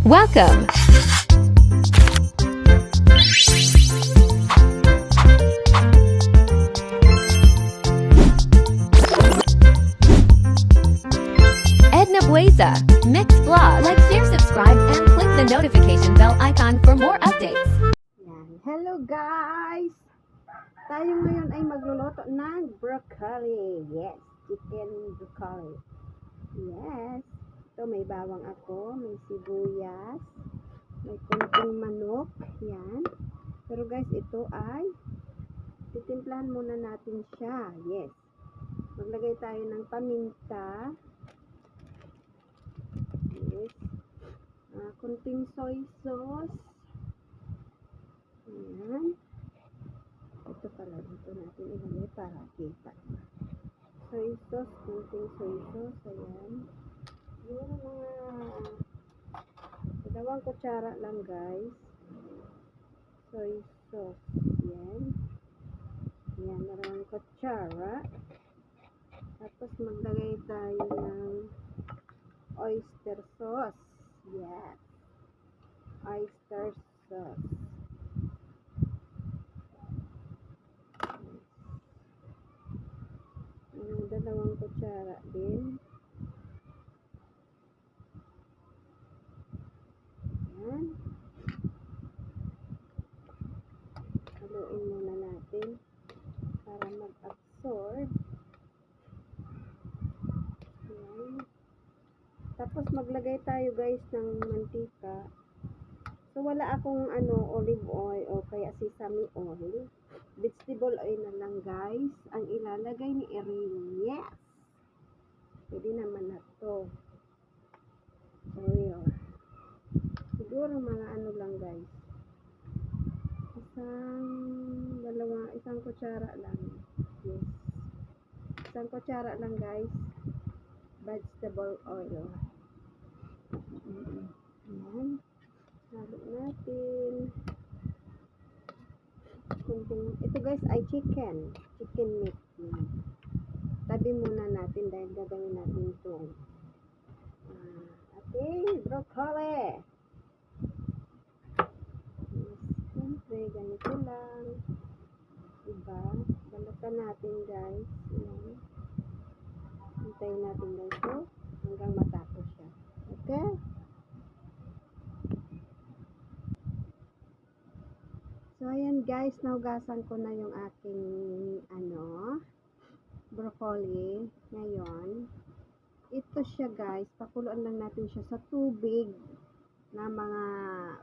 Welcome! Edna Bueza, Mixed Vlog. Like, share, subscribe, and click the notification bell icon for more updates. Yan. Hello guys! Tayo ngayon ay magluluto ng broccoli. Yes, chicken broccoli. Yes. Ito may bawang ako, may sibuyas, may konting manok. Yan. Pero guys, ito ay titimplahan muna natin siya. Yes. Maglagay tayo ng paminta. Yes. Konting soy sauce. Ayan. Ito pala dito natin ilagay para kita. Soy sauce, kunting soy sauce. Ayan. Yung mga 2 kutsara lang guys. Soy sauce. Ayan. Ayan, 2 kutsara. Tapos maglagay tayo ng oyster sauce. Yes. Oyster sauce. 2 kutsara din. Ayan. Haluin muna natin para mag-absorb. Ayan. Tapos maglagay tayo guys ng mantika. So wala akong olive oil o kaya sesame oil. Vegetable oil na lang guys ang ilalagay ni Erin. Yes! Pwede naman na to. So siguro mga lang guys. Isang kutsara lang. Yes. Isang kutsara lang guys. Vegetable oil. Ayan. Halo natin. Ito guys ay chicken meat. Tabi muna natin dahil gagawin natin itong ating broccoli. Siyempre ganito lang, diba? Balatan natin guys. Ayan. Hintayin natin guys hanggang matapos siya. Okay? So, ayan guys, naugasan ko na yung aking broccoli. Ngayon, ito siya guys, pakuluan lang natin siya sa tubig na mga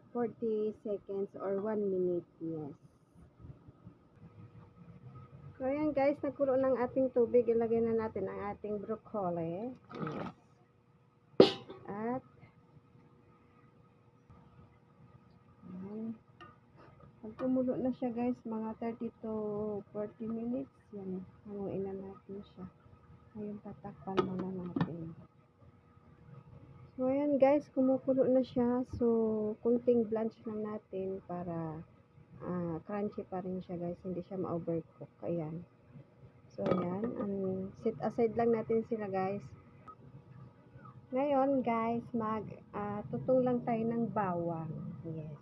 40 seconds or 1 minute. Yes. So, ayan guys, nagkulo ng ating tubig. Ilagay na natin ang ating broccoli. Yes. At pag kumulo na siya guys, mga 30 to 40 minutes, yan, hanguin na natin siya. Ngayon, tatakpan muna natin. So, ayan guys, kumukulo na siya. So, kunting blanch lang natin para crunchy pa rin siya guys, hindi siya ma-overcook. Ayan. So, ayan, set aside lang natin sila guys. Ngayon guys, tutong lang tayo ng bawang. Yes.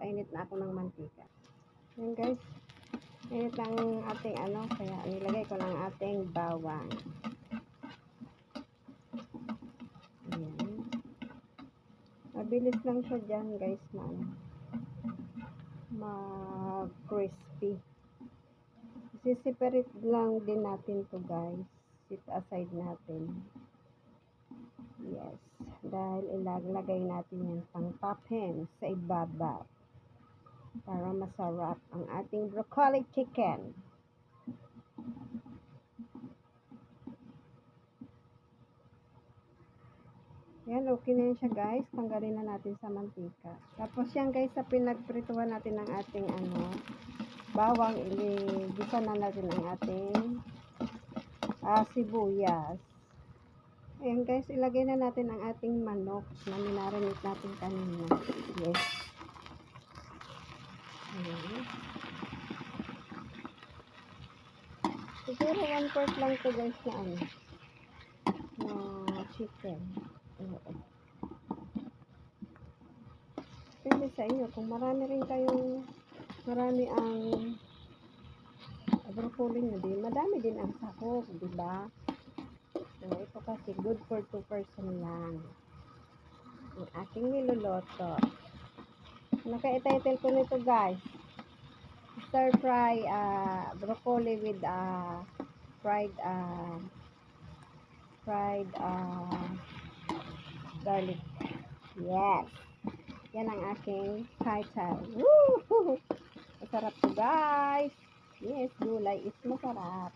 Painit na ako ng mantika. Ayan guys. Init lang ating kaya nilagay ko lang ating bawang. Ayan. Mabilis lang siya dyan guys mag-crispy. Separate lang din natin to guys. Set aside natin. Yes. Dahil ilalagay natin yan pang topping sa ibabaw. Para masarap ang ating broccoli chicken. Yan, okay na yan siya guys. Tanggalin na natin sa mantika. Tapos yan guys, sa pinagprituhan natin ng ating bawang, iligisa na natin ang ating sibuyas. Ayan guys, ilagay na natin ang ating manok na minarinate natin kanina. Yes. Ayan. Siguro 1/4 lang to guys na chicken. Depende sa inyo. Kung marami rin kayong, marami ang broccoli nyo din, madami din ang sahog, di ba? So, ito kasi good for 2 person lang. Ang aking niluluto. Naka-title ko nito guys. Stir fry broccoli with fried garlic. Yes. Yan ang aking title. Woo! Masarap to guys. Yes, gulay is masarap.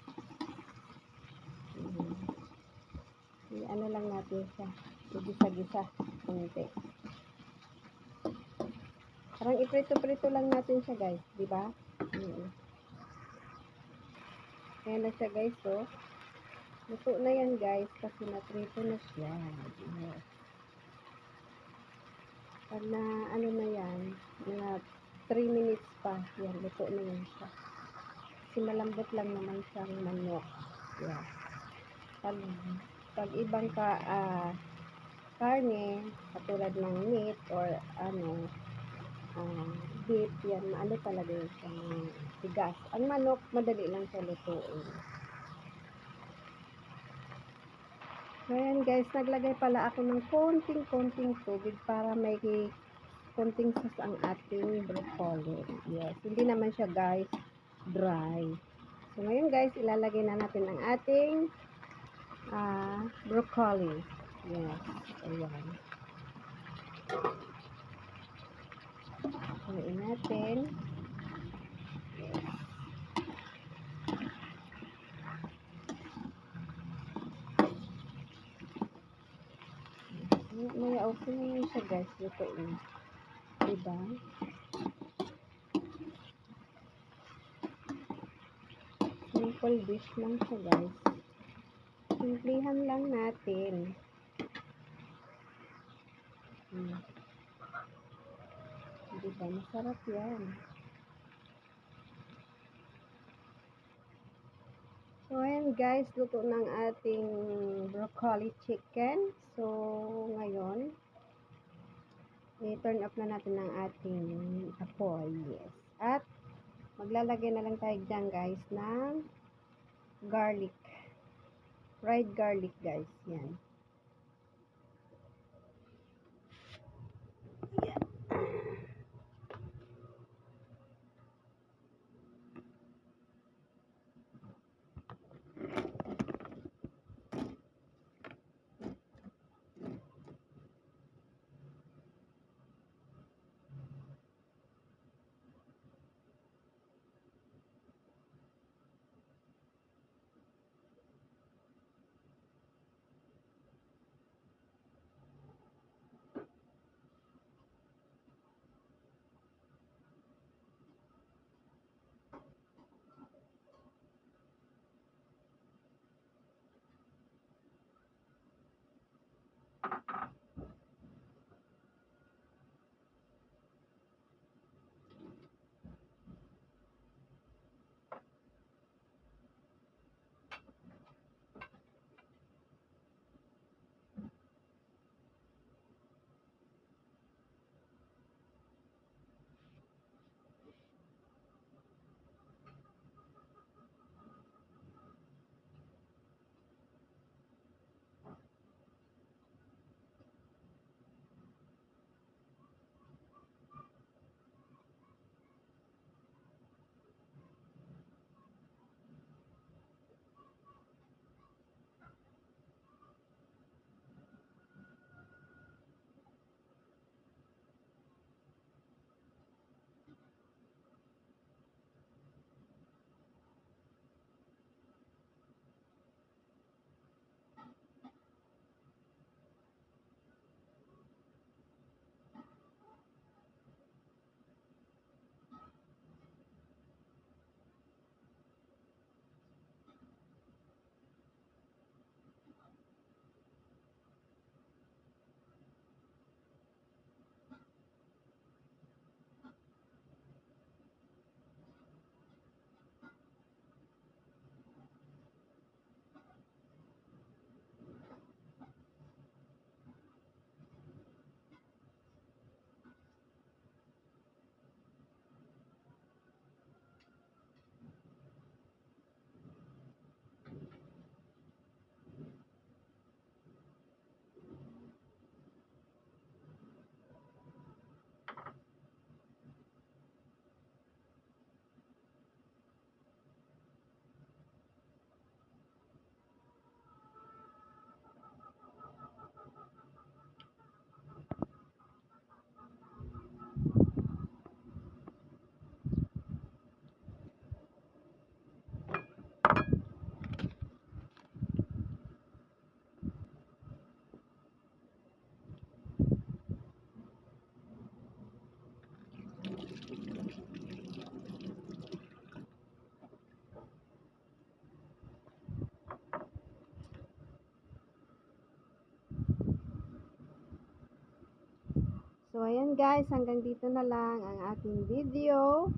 Ano lang natin siya. Gisa-gisa. Kunti. Parang iprito-prito lang natin siya guys. Diba? Ayan na siya guys. So, luto na yan guys. Kasi naprito na siya. Yes. Pag na ano na yan, na 3 minutes pa, yan, luto na yan siya. Kasi malambot lang naman siyang manok. Yeah. Pag ibang karne, katulad ng meat or beef, yan, ano talaga yun siya, tigas. Ang manok, madali lang siya lutuin. So, ayan guys, naglagay pala ako ng konting tubig para may konting sauce ang ating broccoli. Yes, hindi naman siya guys dry. So, ngayon guys, ilalagay na natin ang ating broccoli. Yes, ayan. Haluin natin. Yes. May okay na yun siya guys, lutuin. Diba? Simple dish lang siya guys. Simplihan lang natin. Diba? Masarap yan. So, ayan guys, luto ng ating broccoli chicken. So, ngayon, i-turn off na natin ang ating apoy. Yes. At, maglalagay na lang tayo dyan guys ng garlic. Fried garlic guys. Yan. Yan. So, ayan guys, hanggang dito na lang ang aking video.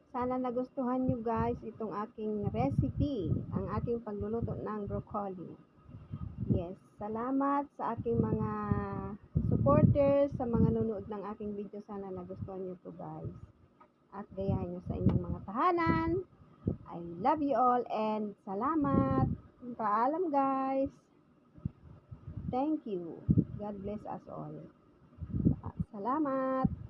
Sana nagustuhan nyo guys itong aking recipe, ang aking pagluluto ng broccoli. Yes, salamat sa aking mga supporters, sa mga nanonood ng aking video. Sana nagustuhan nyo to guys. At gayahin nyo sa inyong mga tahanan. I love you all and salamat. Paalam guys. Thank you. God bless us all. Salamat.